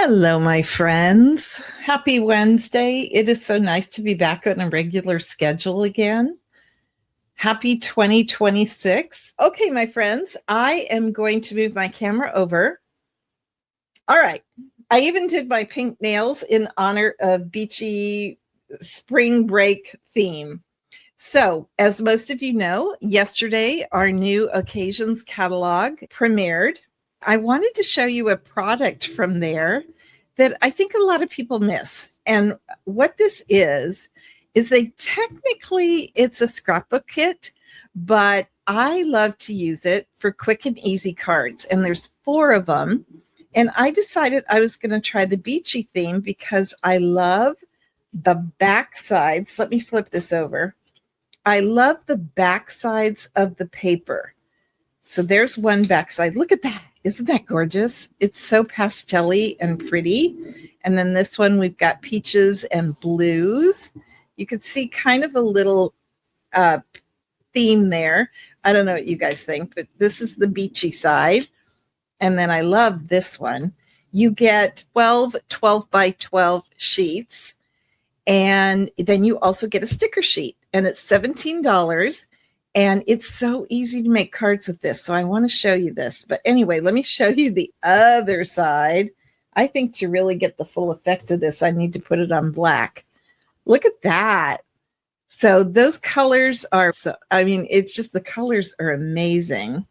Hello, my friends. Happy Wednesday. It is so nice to be back on a regular schedule again. Happy 2026. Okay, my friends, I am going to move my camera over. All right. I even did my pink nails in honor of beachy spring break theme. So, as most of you know, yesterday our new occasions catalog premiered. I wanted to show you a product from there that I think a lot of people miss. And what this is it's a scrapbook kit, but I love to use it for quick and easy cards. And there's 4 of them. And I decided I was going to try the beachy theme because I love the back sides. Let me flip this over. I love the back sides of the paper. So there's one backside. Look at that. Isn't that gorgeous? It's so pastel-y and pretty. And then this one, we've got peaches and blues. You could see kind of a little theme there. I don't know what you guys think, but this is the beachy side. And then I love this one. You get 12 by 12 sheets. And then you also get a sticker sheet. And it's $17. And it's so easy to make cards with this. So I want to show you this. But anyway, let me show you the other side. I think to really get the full effect of this, I need to put it on black. Look at that. So those colors are, it's just the colors are amazing.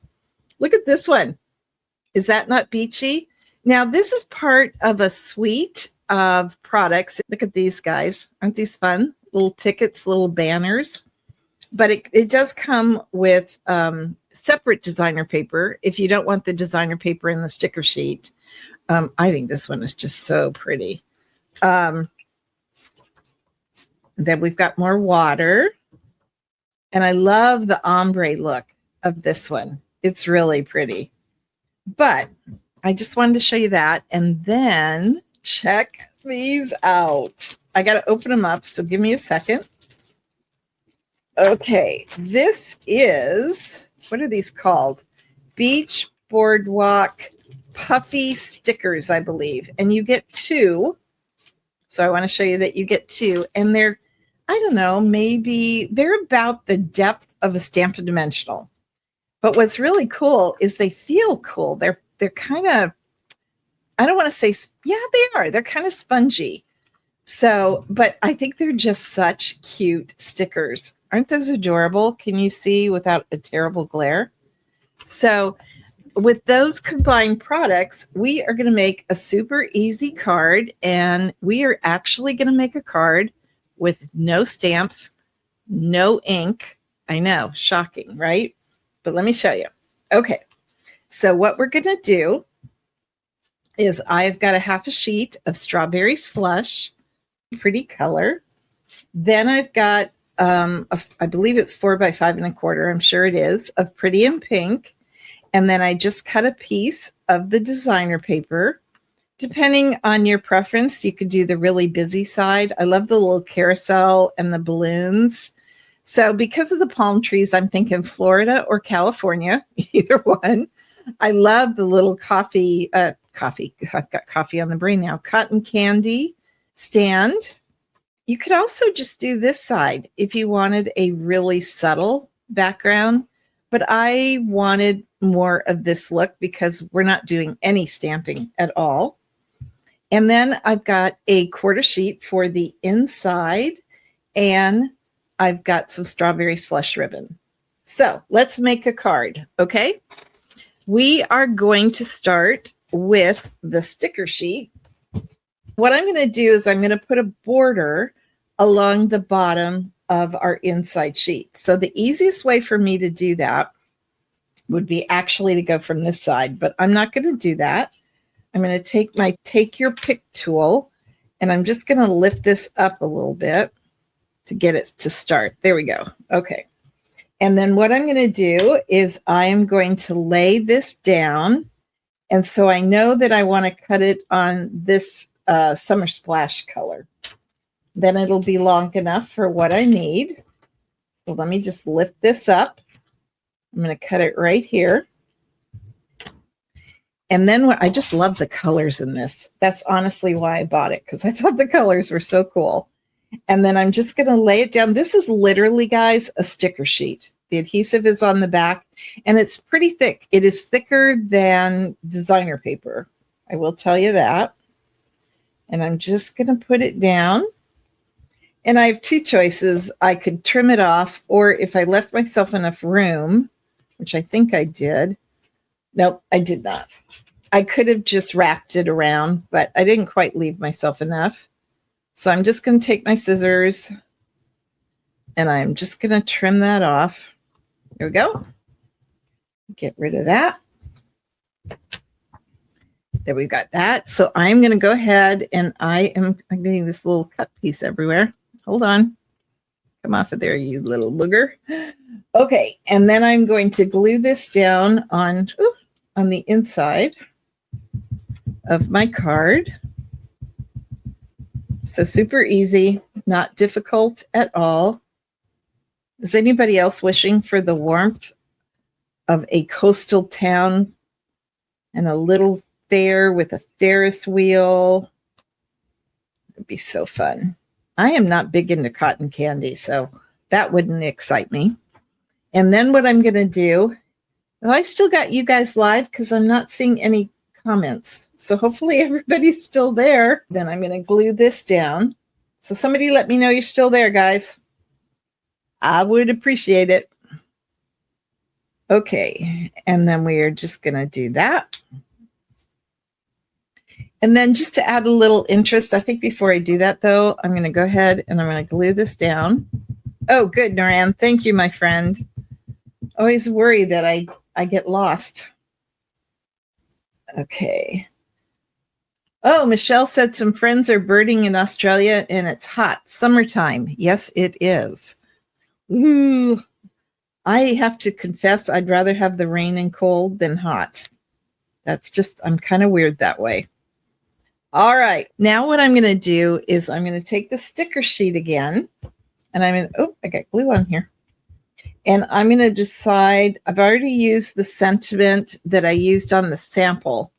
Look at this one. Is that not beachy? Now, this is part of a suite of products. Look at these guys. Aren't these fun? Little tickets, little banners. But it does come with separate designer paper if you don't want the designer paper in the sticker sheet. I think this one is just so pretty. Then we've got more water. And I love the ombre look of this one. It's really pretty. But I just wanted to show you that. And then check these out. I got to open them up, so give me a second. Okay, this is, what are these called? Beach Boardwalk Puffy Stickers, I believe. And you get 2. So I want to show you that you get 2. And they're, I don't know, maybe they're about the depth of a Stampin' Dimensional. But what's really cool is they feel cool. They're kind of, I don't want to say, yeah, they are. They're kind of spongy. So, but I think they're just such cute stickers. Aren't those adorable? Can you see without a terrible glare? So with those combined products, we are going to make a super easy card. And we are actually going to make a card with no stamps, no ink. I know, shocking, right? But let me show you. Okay, so what we're going to do is I've got a half a sheet of strawberry slush, pretty color. Then I've got, I believe it's 4 by 5 1/4. I'm sure it is, of pretty in pink. And then I just cut a piece of the designer paper. Depending on your preference, you could do the really busy side. I love the little carousel and the balloons. So because of the palm trees, I'm thinking Florida or California, either one. I love the little coffee. I've got coffee on the brain now. Cotton candy stand. You could also just do this side if you wanted a really subtle background, but I wanted more of this look because we're not doing any stamping at all. And then I've got a 1/4 sheet for the inside, and I've got some strawberry slush ribbon. So let's make a card, okay? We are going to start with the sticker sheet. What I'm going to do is I'm going to put a border along the bottom of our inside sheet. So the easiest way for me to do that would be actually to go from this side, but I'm not going to do that. I'm going to take my Take Your Pick tool, and I'm just going to lift this up a little bit to get it to start. There we go. Okay. And then what I'm going to do is I am going to lay this down. And so I know that I want to cut it on this Summer Splash color. Then it'll be long enough for what I need. So let me just lift this up. I'm going to cut it right here. And then I just love the colors in this. That's honestly why I bought it, because I thought the colors were so cool. And then I'm just going to lay it down. This is literally, guys, a sticker sheet. The adhesive is on the back, and it's pretty thick. It is thicker than designer paper. I will tell you that. And I'm just going to put it down. And I have two choices. I could trim it off, or if I left myself enough room, which I think I did. Nope, I did not. I could have just wrapped it around, but I didn't quite leave myself enough. So I'm just going to take my scissors and I'm just going to trim that off. There we go. Get rid of that. There we've got that. So I'm going to go ahead and I'm getting this little cut piece everywhere. Hold on. Come off of there, you little booger. Okay. And then I'm going to glue this down on the inside of my card. So super easy, not difficult at all. Is anybody else wishing for the warmth of a coastal town and a little fair with a Ferris wheel? It'd be so fun. I am not big into cotton candy, so that wouldn't excite me. And then what I'm going to do, well, I still got you guys live because I'm not seeing any comments. So hopefully everybody's still there. Then I'm going to glue this down. So somebody let me know you're still there, guys. I would appreciate it. Okay. And then we are just going to do that. And then just to add a little interest, I think before I do that, though, I'm going to go ahead and I'm going to glue this down. Oh, good, Noran. Thank you, my friend. Always worry that I get lost. Okay. Oh, Michelle said some friends are birding in Australia and it's hot. Summertime. Yes, it is. Ooh. I have to confess, I'd rather have the rain and cold than hot. That's just, I'm kind of weird that way. All right. Now what I'm going to do is I'm going to take the sticker sheet again and I'm going to, oh, I got glue on here. And I'm going to decide, I've already used the sentiment that I used on the sample.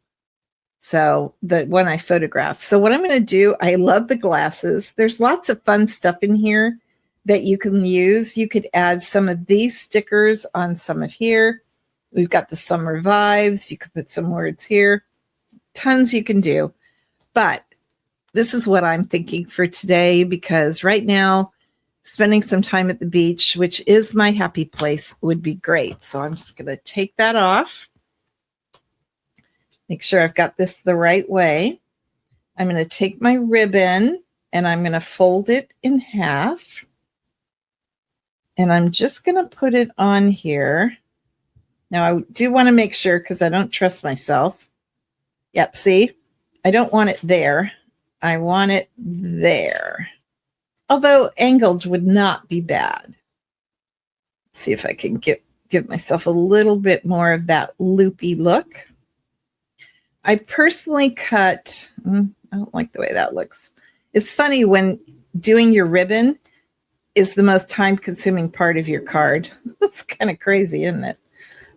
So the one I photographed. So what I'm going to do, I love the glasses. There's lots of fun stuff in here that you can use. You could add some of these stickers on some of here. We've got the summer vibes. You could put some words here. Tons you can do. But this is what I'm thinking for today, because right now, spending some time at the beach, which is my happy place, would be great. So I'm just going to take that off. Make sure I've got this the right way. I'm going to take my ribbon and I'm going to fold it in half. And I'm just going to put it on here. Now, I do want to make sure, because I don't trust myself. Yep, see? I don't want it there. I want it there. Although angled would not be bad. Let's see if I can give myself a little bit more of that loopy look. I personally cut, I don't like the way that looks. It's funny when doing your ribbon is the most time-consuming part of your card. It's kind of crazy, isn't it?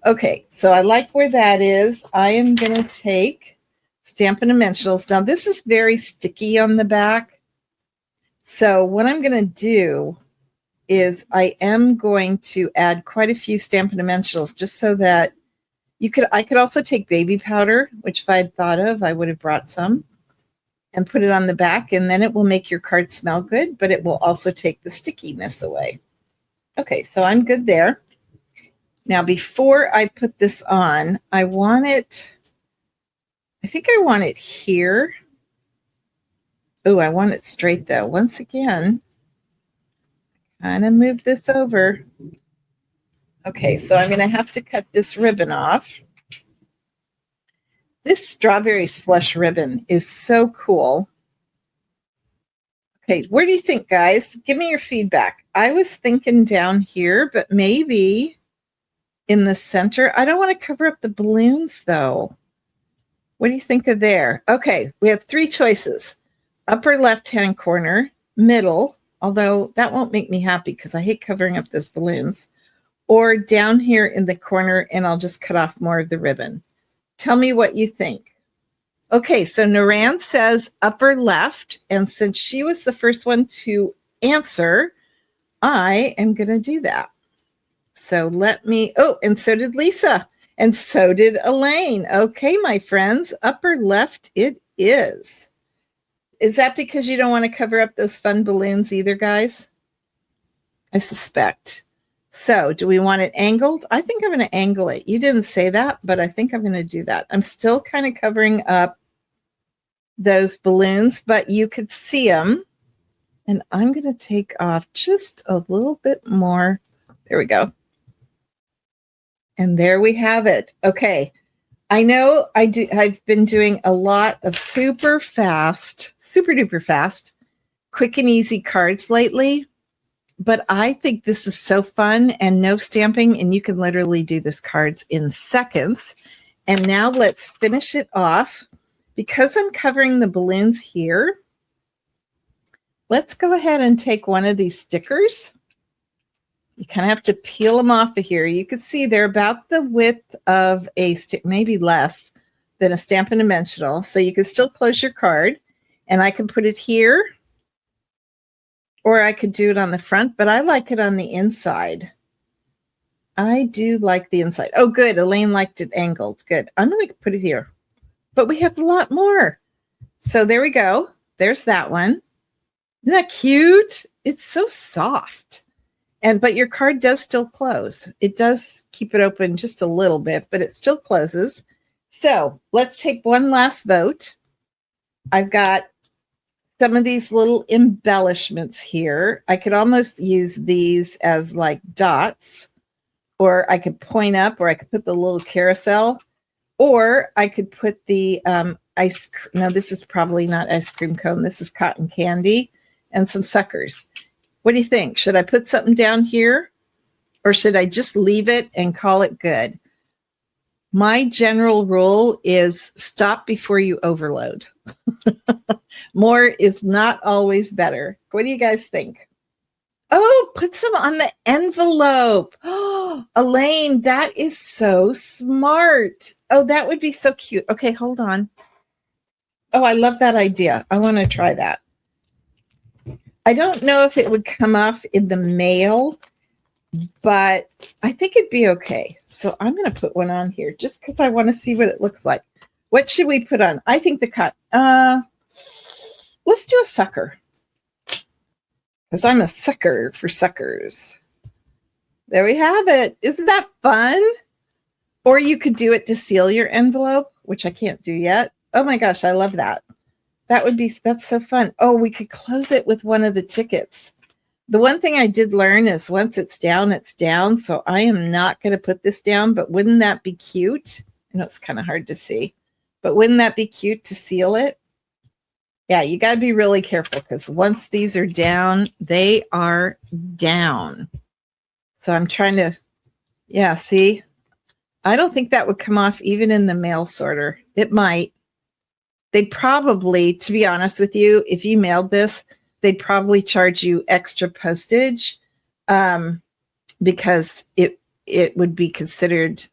Okay, so I like where that is. I am going to take Stampin' Dimensionals. Now, this is very sticky on the back. So what I'm going to do is I am going to add quite a few Stampin' Dimensionals just so that I could also take baby powder, which if I had thought of, I would have brought some, and put it on the back, and then it will make your card smell good, but it will also take the stickiness away. Okay, so I'm good there. Now, before I put this on, I think I want it here. Oh, I want it straight though. Once again, kind of move this over. Okay, so I'm going to have to cut this ribbon off. This strawberry slush ribbon is so cool. Okay, where do you think, guys? Give me your feedback. I was thinking down here, but maybe in the center. I don't want to cover up the balloons, though. What do you think of there? Okay, we have three choices. Upper left-hand corner, middle, although that won't make me happy because I hate covering up those balloons. Or down here in the corner, and I'll just cut off more of the ribbon. Tell me what you think. Okay, so Naran says upper left. And since she was the first one to answer, I am going to do that. So let me, oh, and so did Lisa. And so did Elaine. Okay, my friends, upper left it is. Is that because you don't want to cover up those fun balloons either, guys? I suspect. So do we want it angled? I think I'm going to angle it. You didn't say that, but I think I'm going to do that. I'm still kind of covering up those balloons, but you could see them. And I'm going to take off just a little bit more. There we go. And there we have it. Okay. I know I've been doing a lot of super duper fast, quick and easy cards lately, but I think this is so fun and no stamping, and you can literally do this cards in seconds. And now let's finish it off. Because I'm covering the balloons here, let's go ahead and take one of these stickers. You kind of have to peel them off of here. You can see they're about the width of a stick, maybe less than a Stampin' Dimensional. So you can still close your card, and I can put it here, or I could do it on the front, but I like it on the inside. I do like the inside. Oh, good. Elaine liked it angled. Good. I'm going to put it here, but we have a lot more. So there we go. There's that one. Isn't that cute? It's so soft. But your card does still close. It does keep it open just a little bit, but it still closes. So let's take one last vote. I've got some of these little embellishments here. I could almost use these as like dots, or I could point up, or I could put the little carousel, or I could put the ice cream. No, this is probably not ice cream cone. This is cotton candy and some suckers. What do you think? Should I put something down here, or should I just leave it and call it good? My general rule is stop before you overload. More is not always better. What do you guys think? Oh, put some on the envelope. Oh, Elaine, that is so smart. Oh, that would be so cute. Okay, hold on. Oh, I love that idea. I want to try that. I don't know if it would come off in the mail, but I think it'd be okay. So I'm going to put one on here just because I want to see what it looks like. What should we put on? I think the cut. Let's do a sucker, because I'm a sucker for suckers. There we have it. Isn't that fun? Or you could do it to seal your envelope, which I can't do yet. Oh my gosh, I love that. That's so fun. Oh, we could close it with one of the tickets. The one thing I did learn is once it's down, it's down. So I am not going to put this down, but wouldn't that be cute? I know it's kind of hard to see, but wouldn't that be cute to seal it? Yeah, you got to be really careful, because once these are down, they are down. So I'm trying to, yeah, see? I don't think that would come off even in the mail sorter. It might. They'd probably, to be honest with you, if you mailed this, they'd probably charge you extra postage because it would be considered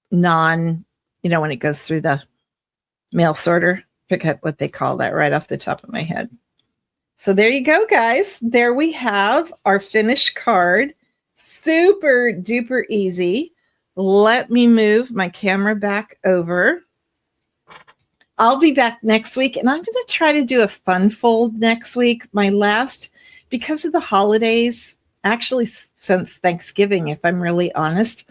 when it goes through the mail sorter. Forget what they call that right off the top of my head. So there you go, guys. There we have our finished card. Super duper easy. Let me move my camera back over. I'll be back next week, and I'm going to try to do a fun fold next week. My last, because of the holidays, actually since Thanksgiving, if I'm really honest,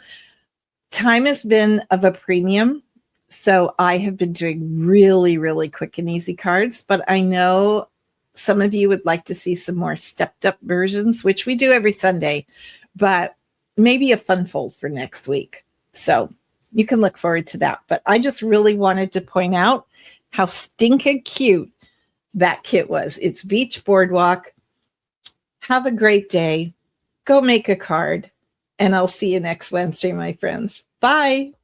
time has been of a premium. So I have been doing really, really quick and easy cards, but I know some of you would like to see some more stepped up versions, which we do every Sunday, but maybe a fun fold for next week. So you can look forward to that. But I just really wanted to point out how stinking cute that kit was. It's Beach Boardwalk. Have a great day. Go make a card. And I'll see you next Wednesday, my friends. Bye.